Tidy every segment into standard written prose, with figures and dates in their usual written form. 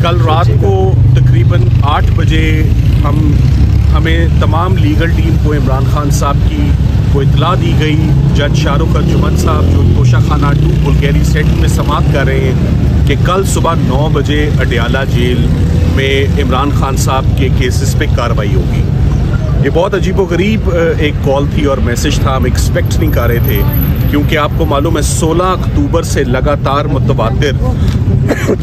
कल रात को तकरीबन 8 बजे हमें तमाम लीगल टीम को इमरान खान साहब की को इतला दी गई। जज शाहरुख अर्जुमन साहब जो तोशाखाना 2 बुल्गारी सेट में समाप्त कर रहे हैं कि कल सुबह 9 बजे अडयाला जेल में इमरान खान साहब के केसेस पे कार्रवाई होगी। ये बहुत अजीबोगरीब एक कॉल थी और मैसेज था, हम एक्सपेक्ट नहीं कर रहे थे, क्योंकि आपको मालूम है 16 अक्टूबर से लगातार मुतवातिर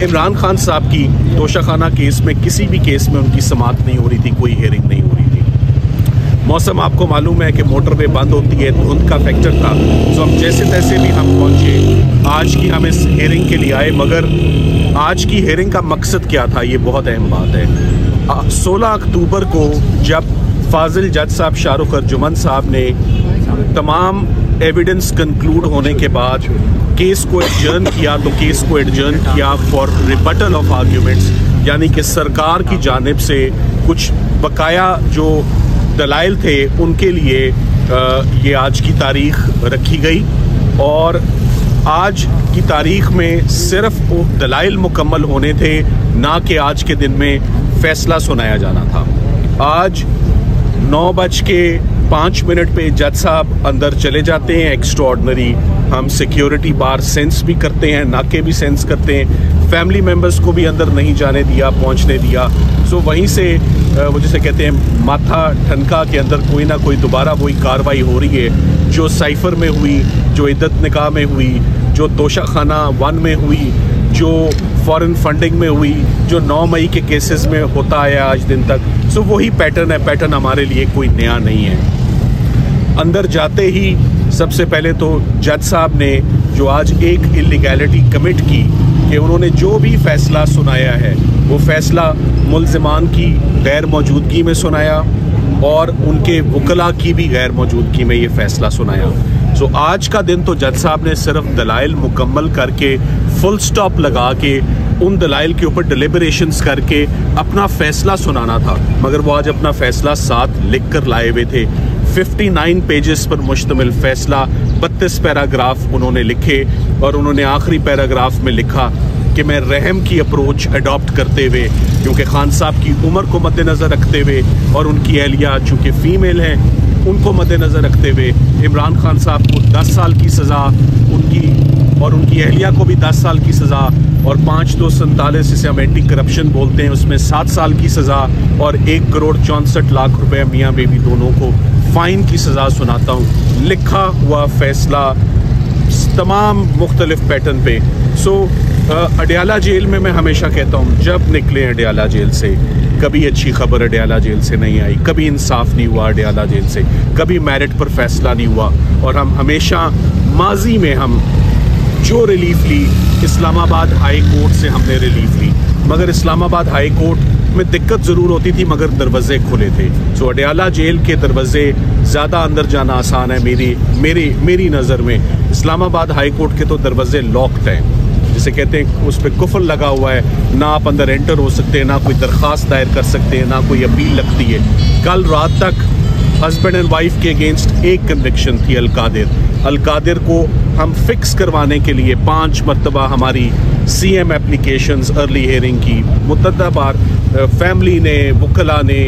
इमरान खान साहब की तोशाखाना केस में किसी भी केस में उनकी समाअत नहीं हो रही थी, कोई हेयरिंग नहीं हो रही थी। मौसम आपको मालूम है कि मोटरवे बंद होती है, धुंध का फैक्टर था, तो हम जैसे तैसे भी हम पहुँचे। आज की हम इस हेयरिंग के लिए आए, मगर आज की हेयरिंग का मकसद क्या था, ये बहुत अहम बात है। 16 अक्टूबर को जब फाजिल जज साहब शाहरुख अर्जुमन साहब ने तमाम एविडेंस कंक्लूड होने के बाद केस को एडजर्न किया, तो केस को एडजर्न किया फॉर रिबटल ऑफ आर्ग्यूमेंट्स, यानी कि सरकार की जानिब से कुछ बकाया जो दलाइल थे उनके लिए ये आज की तारीख रखी गई। और आज की तारीख में सिर्फ दलाइल मुकम्मल होने थे, ना कि आज के दिन में फैसला सुनाया जाना था। आज 9:05 पे जज साहब अंदर चले जाते हैं। एक्स्ट्राऑर्डिनरी हम सिक्योरिटी बार सेंस भी करते हैं, नाके भी सेंस करते हैं, फैमिली मेम्बर्स को भी अंदर नहीं जाने दिया, पहुंचने दिया। सो वहीं से वो जिसे कहते हैं माथा ठनका के अंदर कोई ना कोई दोबारा वही कार्रवाई हो रही है जो साइफर में हुई, जो इद्दत निकाह में हुई, जो तोशाखाना 1 में हुई, जो फॉरेन फंडिंग में हुई, जो 9 मई के केसेस में होता आया आज दिन तक। सो वही पैटर्न है, पैटर्न हमारे लिए कोई नया नहीं है। अंदर जाते ही सबसे पहले तो जज साहब ने जो आज एक इलीगैलिटी कमिट की कि उन्होंने जो भी फैसला सुनाया है वो फैसला मुल्ज़िमान की गैर मौजूदगी में सुनाया और उनके वकला की भी गैर मौजूदगी में ये फैसला सुनाया। सो आज का दिन तो जज साहब ने सिर्फ दलाइल मुकम्मल करके फुल स्टॉप लगा के उन दलाइल के ऊपर डिलिबरेशंस करके अपना फैसला सुनाना था, मगर वो आज अपना फैसला साथ लिख कर लाए हुए थे। 59 पेजेस पर मुश्तमिल फैसला, 32 पैराग्राफ उन्होंने लिखे और उन्होंने आखिरी पैराग्राफ में लिखा कि मैं रहम की अप्रोच अडॉप्ट करते हुए, क्योंकि खान साहब की उम्र को मद्देनज़र रखते हुए और उनकी अहलिया चूँकि फ़ीमेल हैं उनको मद्देनज़र रखते हुए, इमरान खान साहब को 10 साल की सज़ा, उनकी अहलिया को भी 10 साल की सज़ा और 547 जिसे हम एंटी करप्शन बोलते हैं उसमें 7 साल की सज़ा और 1 करोड़ 64 लाख रुपए मियाँ बेबी दोनों को फ़ाइन की सज़ा सुनाता हूँ। लिखा हुआ फैसला तमाम मुख्तलिफ पैटर्न पे। सो अडयाला जेल में मैं हमेशा कहता हूँ जब निकले अडयाला जेल से, कभी अच्छी खबर अडयाला जेल से नहीं आई, कभी इंसाफ नहीं हुआ अडयाला जेल से, कभी मेरिट पर फैसला नहीं हुआ। और हम हमेशा माजी में हम जो रिलीफ ली इस्लामाबाद हाई कोर्ट से हमने रिलीफ ली, मगर इस्लामाबाद हाई कोर्ट में दिक्कत ज़रूर होती थी मगर दरवाजे खुले थे। सो अडयाला जेल के दरवाजे ज़्यादा अंदर जाना आसान है मेरी नज़र में। इस्लामाबाद हाई कोर्ट के तो दरवाजे लॉक्ड हैं, जिसे कहते हैं उस पर कुफल लगा हुआ है, ना आप अंदर एंटर हो सकते हैं, ना कोई दरख्वास्त दायर कर सकते हैं, ना कोई अपील लगती है। कल रात तक हस्बैंड एंड वाइफ के अगेंस्ट एक कन्विक्शन थी, अलकादिर को हम फिक्स करवाने के लिए 5 मरतबा हमारी CM एप्लीकेशंस अर्ली हेयरिंग की, मुतअद्दिद बार फैमिली ने, वकला ने,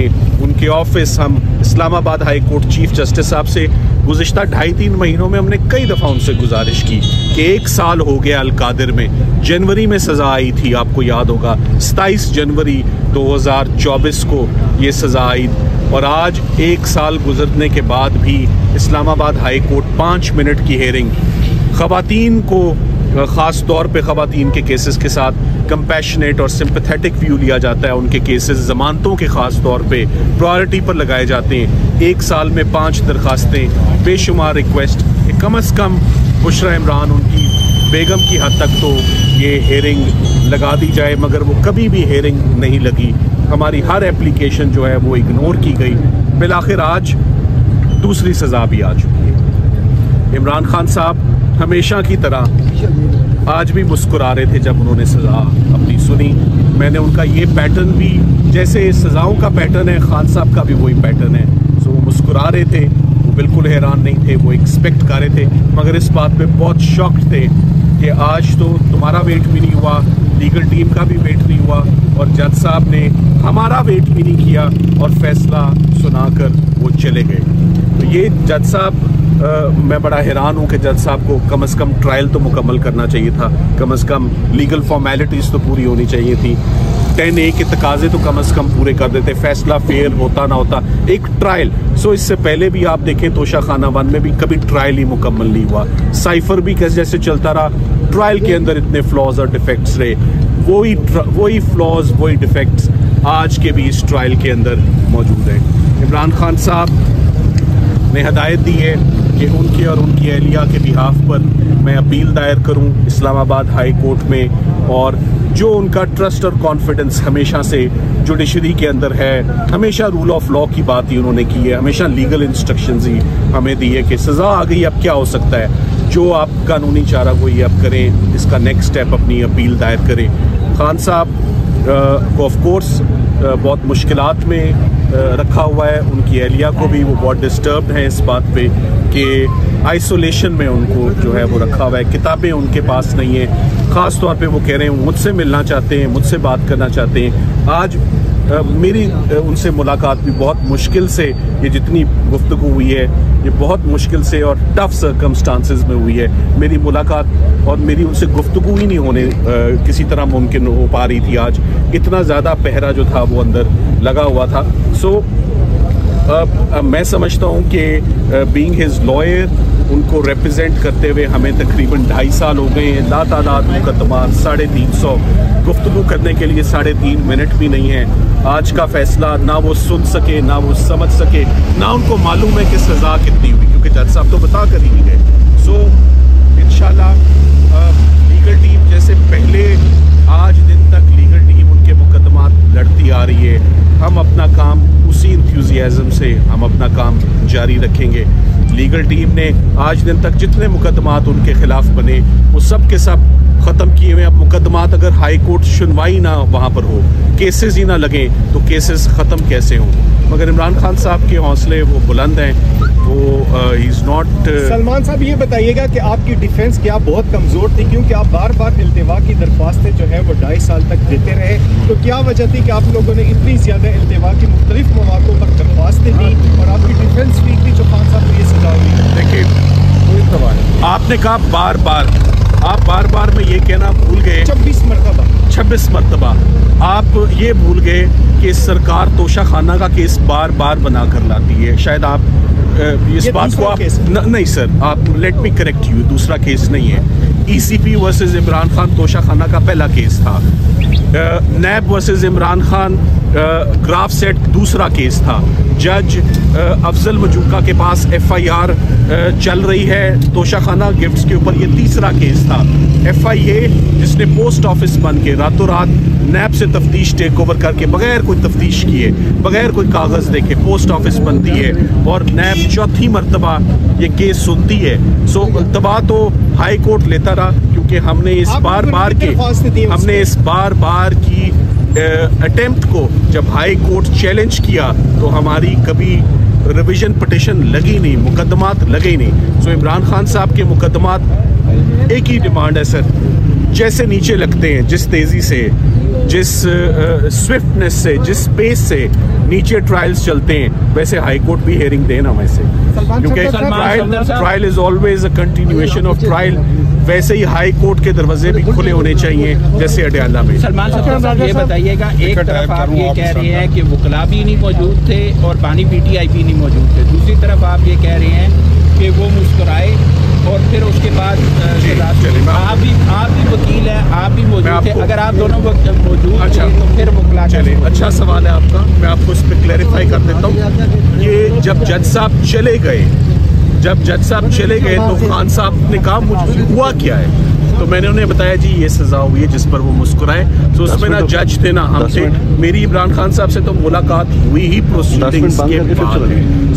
उनके ऑफिस, हम Islamabad high court chief justice साहब से गुज़िश्ता 2.5-3 महीनों में हमने कई दफ़ा उनसे गुजारिश की कि 1 साल हो गया अलकादिर में, जनवरी में सज़ा आई थी, आपको याद होगा 27 जनवरी 2024 को ये सज़ा आई, और आज 1 साल गुजरने के बाद भी इस्लामाबाद हाई कोर्ट 5 मिनट की हेयरिंग, ख़वातीन को ख़ास तौर पे ख़वातीन के केसेस के साथ कंपैशनेट और सिंपैथेटिक व्यू लिया जाता है, उनके केसेस ज़मानतों के ख़ास तौर पे प्रायोरिटी पर लगाए जाते हैं। 1 साल में 5 दरख्वास्तें, बेशुमार रिक्वेस्ट, कम अज़ कम बुशरा इमरान उनकी बेगम की हद तक तो ये हेयरिंग लगा दी जाए, मगर वो कभी भी हेयरिंग नहीं लगी। हमारी हर एप्लीकेशन जो है वो इग्नोर की गई। बिलाखिर आज दूसरी सज़ा भी आ चुकी है। इमरान खान साहब हमेशा की तरह आज भी मुस्कुरा रहे थे जब उन्होंने सज़ा अपनी सुनी। मैंने उनका ये पैटर्न भी, जैसे सज़ाओं का पैटर्न है, खान साहब का भी वही पैटर्न है। सो वो मुस्कुरा रहे थे, वो बिल्कुल हैरान नहीं थे, वो एक्सपेक्ट कर रहे थे, मगर इस बात पे बहुत शॉक्ड थे कि आज तो तुम्हारा वेट भी नहीं हुआ, लीगल टीम का भी वेट नहीं हुआ और जज साहब ने हमारा वेट भी नहीं किया और फैसला सुनाकर वो चले गए। तो ये जज साहब मैं बड़ा हैरान हूँ कि जज साहब को कम से कम ट्रायल तो मुकम्मल करना चाहिए था, कम से कम लीगल फॉर्मेलिटीज़ तो पूरी होनी चाहिए थी, 10A के तकाजे तो कम से कम पूरे कर देते, फैसला फेयर होता ना होता, एक ट्रायल। सो इससे पहले भी आप देखें तोशाखाना 1 में भी कभी ट्रायल ही मुकम्मल नहीं हुआ, साइफर भी जैसे चलता रहा, ट्रायल के अंदर इतने फ्लॉज और डिफेक्ट्स रहे, वही फ्लॉज वही डिफेक्ट्स आज के भी इस ट्रायल के अंदर मौजूद हैं। इमरान खान साहब ने हदायत दी है कि उनके और उनकी अहलिया के बिहाफ पर मैं अपील दायर करूं इस्लामाबाद हाई कोर्ट में, और जो उनका ट्रस्ट और कॉन्फिडेंस हमेशा से जुडिशरी के अंदर है, हमेशा रूल ऑफ लॉ की बात ही उन्होंने की है, हमेशा लीगल इंस्ट्रक्शंस ही हमें दी है कि सज़ा आ गई अब क्या हो सकता है, जो आप कानूनी चारा कोई अब करें, इसका नेक्स्ट स्टेप अपनी अपील दायर करें। खान साहब को ऑफ कोर्स बहुत मुश्किलात में रखा हुआ है, उनकी अहलिया को भी, वो बहुत डिस्टर्ब्ड हैं इस बात पे कि आइसोलेशन में उनको जो है वो रखा हुआ है, किताबें उनके पास नहीं है, ख़ास तौर पे वो कह रहे हैं मुझसे मिलना चाहते हैं, मुझसे बात करना चाहते हैं। आज मेरी उनसे मुलाकात भी बहुत मुश्किल से, ये जितनी गुफ्तगू हुई है ये बहुत मुश्किल से और टफ सर्कमस्टांसेस में हुई है, मेरी मुलाकात और मेरी उनसे गुफ्तगू ही नहीं होने किसी तरह मुमकिन हो पा रही थी आज, इतना ज़्यादा पहरा जो था वो अंदर लगा हुआ था। सो मैं समझता हूँ कि बीइंग हिज लॉयर, उनको रिप्रेजेंट करते हुए हमें तकरीबन 2.5 साल हो गए हैं, लातादाद मुकदमात, 350 गुफ्तगू करने के लिए 3.5 मिनट भी नहीं है। आज का फैसला ना वो सुन सके, ना वो समझ सके, ना उनको मालूम है कि सज़ा कितनी हुई, क्योंकि जज साहब तो बता कर ही नहीं गए। सो इंशाल्लाह लीगल टीम जैसे पहले आज दिन तक लीगल टीम उनके मुकदमात लड़ती आ रही है, हम अपना काम उसी इंथ्यूजियाज़म से हम अपना काम जारी रखेंगे। लीगल टीम ने आज दिन तक जितने मुकदमात उनके खिलाफ बने वो सब के सब ख़त्म किए हुए। अब मुकदमात अगर हाई कोर्ट सुनवाई ना वहाँ पर हो, केसेस ही ना लगें, तो केसेस ख़त्म कैसे हों? मगर इमरान खान साहब के हौसले वो बुलंद हैं, वो ही इज़ नॉट। सलमान साहब ये बताइएगा कि आपकी डिफेंस क्या बहुत कमज़ोर थी, क्योंकि आप बार बार इल्तिवा की दरख्वास्तें जो है वो 2.5 साल तक देते रहे, तो क्या वजह थी कि आप लोगों ने इतनी ज़्यादा इल्तिवा की मुख्तलिफ मौक़ों पर दरख्वास्तें दी और आपकी डिफेंस वीक थी जो खान साहब को ये सजा हुई? देखिए, आपने कहा बार बार, आप बार बार में ये कहना भूल गए 26 मरतबा आप ये भूल गए कि सरकार तोशाखाना का केस बार बार बना कर लाती है। शायद आप इस बात को आप नहीं सर, आप लेट मी करेक्ट यू, दूसरा केस नहीं है। ECP वर्सेस इमरान खान तोशाखाना का पहला केस था, नैब वर्सेस इमरान खान ग्राफ सेट दूसरा केस था, जज अफजल मजूका के पास FIR चल रही है तोशाखाना गिफ्ट्स के ऊपर, ये तीसरा केस था। FIA जिसने पोस्ट ऑफिस बन के रातों रात नैब से तफ्तीश टेक ओवर करके बगैर कोई तफ्तीश किए, बगैर कोई कागज़ देखे पोस्ट ऑफिस बनती है और नैब चौथी मरतबा ये केस सुनती है। सो तबा तो हाई कोर्ट लेता रहा, क्योंकि हमने इस बार बार की अटेम्प्ट को जब हाई कोर्ट चैलेंज किया तो हमारी कभी रिवीजन पिटिशन लगी नहीं, मुकदमात लगे नहीं। सो इमरान खान साहब के मुकदमात एक ही डिमांड है सर, जैसे नीचे लगते हैं, जिस तेज़ी से, जिस स्विफ्टनेस से, जिस पेस से नीचे ट्रायल्स चलते हैं, वैसे हाई कोर्ट भी हेयरिंग देना वैसे, क्योंकि trial is always a continuation of trial. वैसे ही हाई कोर्ट के दरवाजे भी खुले होने चाहिए जैसे अडयाला में। सलमान साहब ये बताइएगा, एक तरफ आप ये कह रहे हैं कि वकला भी नहीं मौजूद थे और बानी PTI भी नहीं मौजूद थे, दूसरी तरफ आप ये कह रहे हैं कि वो मुस्कुराए और फिर उसके बाद आप भी वकील हैं, आप भी मौजूद थे, अगर आप दोनों मौजूद थे तो फिर वकला। चले, अच्छा सवाल है आपका, मैं आपको इस पर क्लैरिफाई कर देता हूँ। ये जब जज साहब चले गए तो खान साहब ने कहा मुझे हुआ क्या है, तो मैंने उन्हें बताया जी ये सज़ा हुई है, जिस पर वो मुस्कुराए। तो उसमें ना जज थे ना हम थे, मेरी इमरान खान साहब से तो मुलाकात हुई ही प्रोसीडिंग्स के बाद।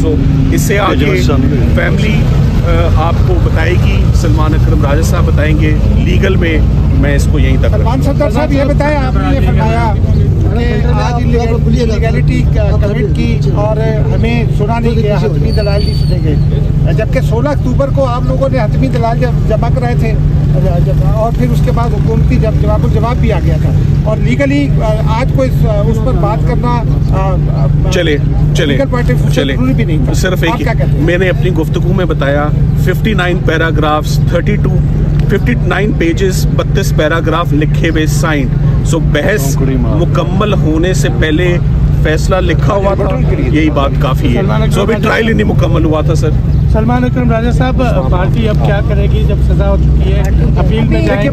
सो इससे आगे फैमिली आपको बताएगी, सलमान अकरम राजा साहब बताएंगे, लीगल में मैं इसको यहीं तक। सलमान साहब ये बताया, आपने ये फरमाया कि आज लीगैलिटी कमिट की और हमें सुना नहीं गया, हतमी दलाल नहीं सुने गए, जबकि 16 अक्टूबर को आप लोगों ने हतमी दलाल जमा कराए थे और फिर उसके बाद हुकूमती जवाब भी आ गया था और लीगली आज कोई उस पर बात करना चले जरूरी भी नहीं था। सिर्फ एक मैंने अपनी गुफ्तगू में बताया 59 पैराग्राफ्स 59 पेजेस 32 पैराग्राफ लिखे हुए साइंड। सो बहस मुकम्मल होने से पहले फैसला लिखा हुआ था, यही बात काफी है। सो अभी ट्रायल ही नहीं मुकम्मल हुआ था सर। सलमान अकरम राजा साहब, पार्टी अब क्या करेगी जब सजा हो चुकी है? अपील में जाएंगे?